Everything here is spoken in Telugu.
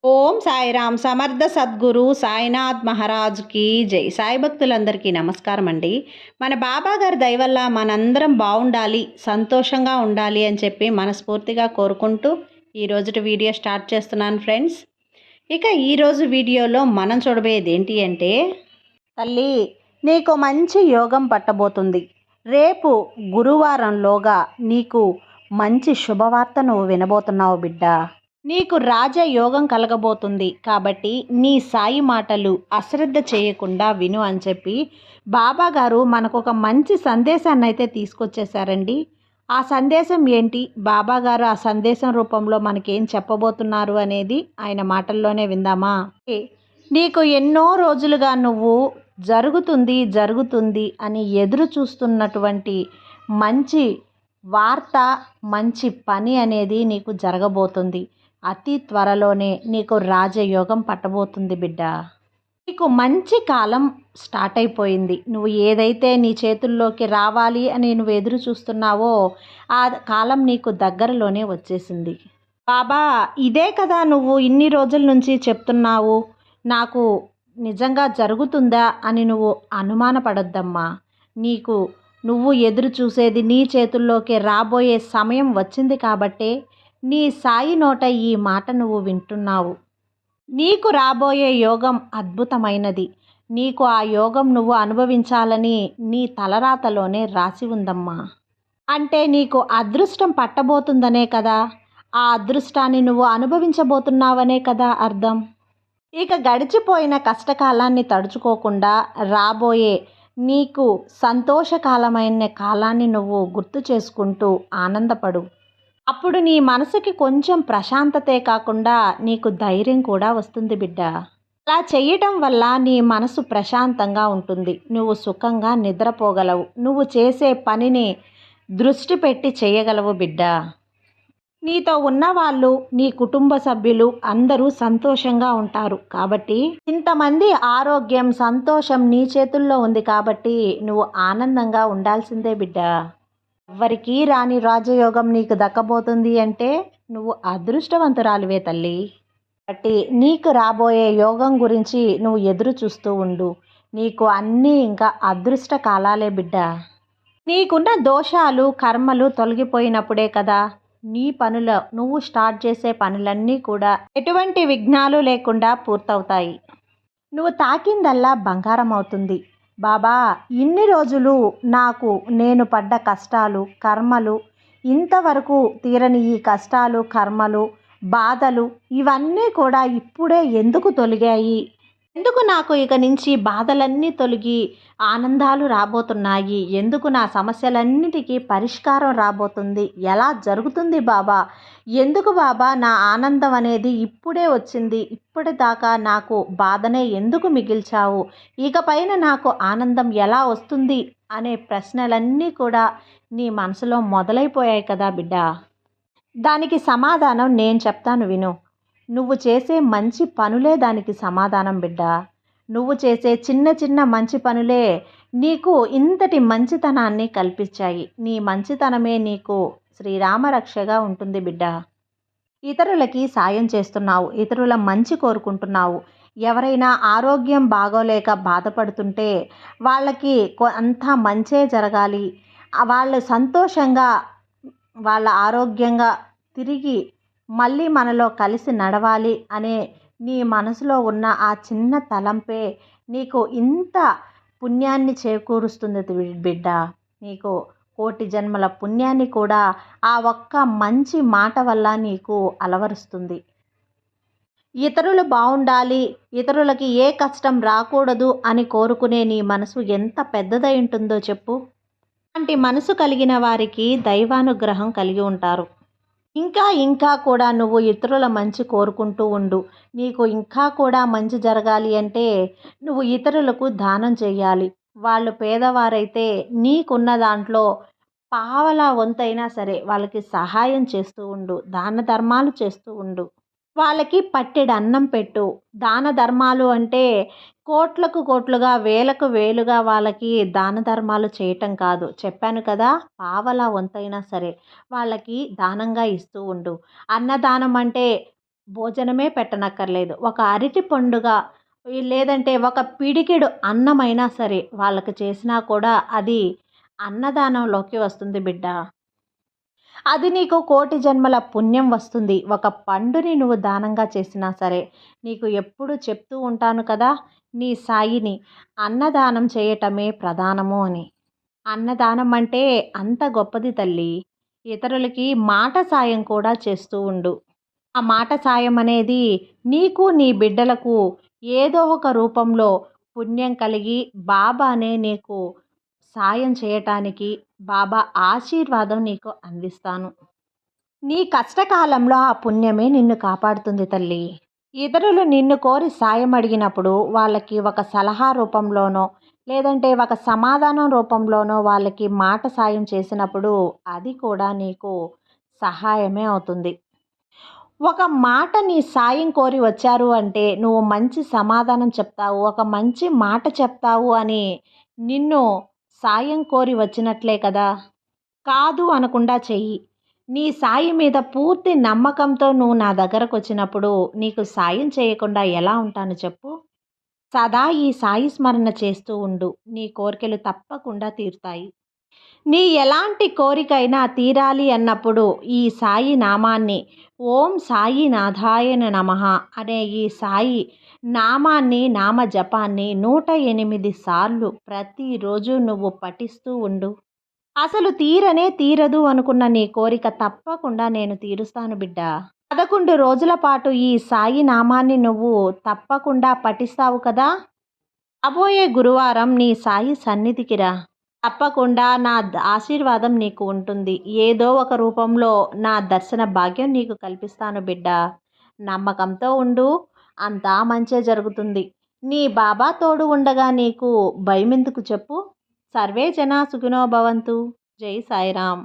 ఓం సాయిరామ్ సమర్థ సద్గురు సాయినాథ్ మహారాజ్కి జై. సాయి భక్తులందరికీ నమస్కారం అండి. మన బాబా గారి దయ వల్ల మనందరం బాగుండాలి, సంతోషంగా ఉండాలి అని చెప్పి మనస్ఫూర్తిగా కోరుకుంటూ ఈరోజు వీడియో స్టార్ట్ చేస్తున్నాను ఫ్రెండ్స్. ఇక ఈరోజు వీడియోలో మనం చూడబోయేది ఏంటి అంటే, తల్లి నీకు మంచి యోగం పట్టబోతుంది. రేపు గురువారంలోగా నీకు మంచి శుభవార్త నువ్వు వినబోతున్నావు బిడ్డ. నీకు రాజయోగం కలగబోతుంది కాబట్టి నీ సాయి మాటలు అశ్రద్ధ చేయకుండా విను అని చెప్పి బాబా గారు మనకు ఒక మంచి సందేశాన్ని అయితే తీసుకొచ్చేసారండి. ఆ సందేశం ఏంటి, బాబా గారు ఆ సందేశం రూపంలో మనకేం చెప్పబోతున్నారు అనేది ఆయన మాటల్లోనే విందామా. నీకు ఎన్నో రోజులుగా నువ్వు జరుగుతుంది అని ఎదురు చూస్తున్నటువంటి మంచి వార్త, మంచి పని అనేది నీకు జరగబోతుంది. అతి త్వరలోనే నీకు రాజయోగం పట్టబోతుంది బిడ్డ. నీకు మంచి కాలం స్టార్ట్ అయిపోయింది. నువ్వు ఏదైతే నీ చేతుల్లోకి రావాలి అని నువ్వు ఎదురు చూస్తున్నావో ఆ కాలం నీకు దగ్గరలోనే వచ్చేసింది. బాబా ఇదే కదా నువ్వు ఇన్ని రోజుల నుంచి చెప్తున్నావు, నాకు నిజంగా జరుగుతుందా అని నువ్వు అనుమానపడొద్దమ్మా. నువ్వు ఎదురు చూసేది నీ చేతుల్లోకి రాబోయే సమయం వచ్చింది కాబట్టే నీ సాయి నోట ఈ మాట నువ్వు వింటున్నావు. నీకు రాబోయే యోగం అద్భుతమైనది. నీకు ఆ యోగం నువ్వు అనుభవించాలని నీ తలరాతలోనే రాసి ఉందమ్మా. అంటే నీకు అదృష్టం పట్టబోతుందనే కదా, ఆ అదృష్టాన్ని నువ్వు అనుభవించబోతున్నావనే కదా అర్థం. ఇక గడిచిపోయిన కష్టకాలాన్ని తడుచుకోకుండా రాబోయే నీకు సంతోషకాలమైన కాలాన్ని నువ్వు గుర్తు చేసుకుంటూ ఆనందపడు. అప్పుడు నీ మనసుకి కొంచెం ప్రశాంతతే కాకుండా నీకు ధైర్యం కూడా వస్తుంది బిడ్డ. అలా చేయటం వల్ల నీ మనసు ప్రశాంతంగా ఉంటుంది. నువ్వు సుఖంగా నిద్రపోగలవు. నువ్వు చేసే పనిని దృష్టి పెట్టి చేయగలవు బిడ్డ. నీతో ఉన్నవాళ్ళు, నీ కుటుంబ సభ్యులు అందరూ సంతోషంగా ఉంటారు. కాబట్టి ఇంతమంది ఆరోగ్యం, సంతోషం నీ చేతుల్లో ఉంది కాబట్టి నువ్వు ఆనందంగా ఉండాల్సిందే బిడ్డ. ఎవ్వరికీ రాని రాజయోగం నీకు దక్కబోతుంది అంటే నువ్వు అదృష్టవంతురాలివే తల్లి. కాబట్టి నీకు రాబోయే యోగం గురించి నువ్వు ఎదురు చూస్తూ ఉండు. నీకు అన్నీ ఇంకా అదృష్ట కాలాలే బిడ్డ. నీకున్న దోషాలు, కర్మలు తొలగిపోయినప్పుడే కదా నువ్వు స్టార్ట్ చేసే పనులన్నీ కూడా ఎటువంటి విఘ్నాలు లేకుండా పూర్తవుతాయి. నువ్వు తాకిందల్లా బంగారం అవుతుంది. బాబా ఇన్ని రోజులు నేను పడ్డ కష్టాలు, కర్మలు, ఇంతవరకు తీరని ఈ కష్టాలు, కర్మలు, బాధలు ఇవన్నీ కూడా ఇప్పుడే ఎందుకు తొలగాయి? ఎందుకు నాకు ఇక నుంచి బాధలన్నీ తొలగి ఆనందాలు రాబోతున్నాయి? ఎందుకు నా సమస్యలన్నిటికీ పరిష్కారం రాబోతుంది? ఎలా జరుగుతుంది బాబా? ఎందుకు బాబా నా ఆనందం అనేది ఇప్పుడే వచ్చింది? ఇప్పటిదాకా నాకు బాధనే ఎందుకు మిగిల్చావు? ఇకపైన నాకు ఆనందం ఎలా వస్తుంది అనే ప్రశ్నలన్నీ కూడా నీ మనసులో మొదలైపోయాయి కదా బిడ్డ. దానికి సమాధానం నేను చెప్తాను విను. నువ్వు చేసే మంచి పనులే దానికి సమాధానం బిడ్డ. నువ్వు చేసే చిన్న చిన్న మంచి పనులే నీకు ఇంతటి మంచితనాన్ని కల్పించాయి. నీ మంచితనమే నీకు శ్రీరామ రక్షగా ఉంటుంది బిడ్డ. ఇతరులకి సాయం చేస్తున్నావు, ఇతరుల మంచి కోరుకుంటున్నావు. ఎవరైనా ఆరోగ్యం బాగోలేక బాధపడుతుంటే వాళ్ళకి అంతా మంచే జరగాలి, వాళ్ళు సంతోషంగా వాళ్ళ ఆరోగ్యంగా తిరిగి మళ్ళీ మనలో కలిసి నడవాలి అనే నీ మనసులో ఉన్న ఆ చిన్న తలంపే నీకు ఇంత పుణ్యాన్ని చేకూరుస్తుంది బిడ్డ. నీకు కోటి జన్మల పుణ్యాన్ని కూడా ఆ ఒక్క మంచి మాట వల్ల నీకు అలవరుస్తుంది. ఇతరులు బాగుండాలి, ఇతరులకి ఏ కష్టం రాకూడదు అని కోరుకునే నీ మనసు ఎంత పెద్దదై ఉంటుందో చెప్పు. అలాంటి మనసు కలిగిన వారికి దైవానుగ్రహం కలిగి ఉంటారు. ఇంకా కూడా నువ్వు ఇతరుల మంచి కోరుకుంటూ ఉండు. నీకు ఇంకా కూడా మంచి జరగాలి అంటే నువ్వు ఇతరులకు దానం చేయాలి. వాళ్ళు పేదవారైతే నీకున్న దాంట్లో పావలా వంతైనా సరే వాళ్ళకి సహాయం చేస్తూ ఉండు. దాన ధర్మాలు చేస్తూ ఉండు. వాళ్ళకి పట్టెడు అన్నం పెట్టు. దాన ధర్మాలు అంటే కోట్లకు కోట్లుగా, వేలకు వేలుగా వాళ్ళకి దాన ధర్మాలు చేయటం కాదు. చెప్పాను కదా, పావలా వంతైనా సరే వాళ్ళకి దానంగా ఇస్తూ ఉండు. అన్నదానం అంటే భోజనమే పెట్టనక్కర్లేదు. ఒక అరటి పండుగ లేదంటే ఒక పిడికెడు అన్నమైనా సరే వాళ్ళకి చేసినా కూడా అది అన్నదానంలోకి వస్తుంది బిడ్డ. అది నీకు కోటి జన్మల పుణ్యం వస్తుంది. ఒక పండుని నువ్వు దానంగా చేసినా సరే. నీకు ఎప్పుడు చెప్తూ ఉంటాను కదా! నీ సాయిని అన్నదానం చేయటమే ప్రధానము అని. అన్నదానం అంటే అంత గొప్పది తల్లి. ఇతరులకి మాట సాయం కూడా చేస్తూ ఉండు. ఆ మాట సాయం అనేది నీకు నీ బిడ్డలకు ఏదో ఒక రూపంలో పుణ్యం కలిగి బాబానే నీకు సాయం చేయటానికి బాబా ఆశీర్వాదం నీకు అందిస్తాను. నీ కష్టకాలంలో ఆ పుణ్యమే నిన్ను కాపాడుతుంది తల్లి. ఇతరులు నిన్ను కోరి సాయం అడిగినప్పుడు వాళ్ళకి ఒక సలహా రూపంలోనో లేదంటే ఒక సమాధానం రూపంలోనో వాళ్ళకి మాట సాయం చేసినప్పుడు అది కూడా నీకు సహాయమే అవుతుంది. ఒక మాట నీ సాయం కోరి వచ్చారు అంటే నువ్వు మంచి సమాధానం చెప్తావు, ఒక మంచి మాట చెప్తావు అని నిన్ను సాయం కోరి వచ్చినట్లే కదా! కాదు అనకుండా చెయ్యి. నీ సాయి మీద పూర్తి నమ్మకంతో నువ్వు నా దగ్గరకొచ్చినప్పుడు నీకు సాయం చేయకుండా ఎలా ఉంటాను చెప్పు? సదా ఈ సాయి స్మరణ చేస్తూ ఉండు. నీ కోరికలు తప్పకుండా తీరుతాయి. నీ ఎలాంటి కోరికైనా తీరాలి అన్నప్పుడు ఈ సాయి నామాన్ని ఓం సాయినాథాయ నమః అనే ఈ సాయి నామాన్ని నామ జపాన్ని 108 సార్లు ప్రతిరోజు నువ్వు పఠిస్తూ ఉండు. అసలు తీరనే తీరదు అనుకున్న నీ కోరిక తప్పకుండా నేను తీరుస్తాను బిడ్డ. 11 రోజుల పాటు ఈ సాయి నామాన్ని నువ్వు తప్పకుండా పఠిస్తావు కదా! రాబోయే గురువారం నీ సాయి సన్నిధికి రా. తప్పకుండా నా ఆశీర్వాదం నీకు ఉంటుంది. ఏదో ఒక రూపంలో నా దర్శన భాగ్యం నీకు కల్పిస్తాను బిడ్డ. నమ్మకంతో ఉండు. అంతా మంచే జరుగుతుంది. నీ బాబా తోడు ఉండగా నీకు భయమెందుకు చెప్పు? సర్వే జనా సుఖినో భవంతు. జై సాయిరామ్.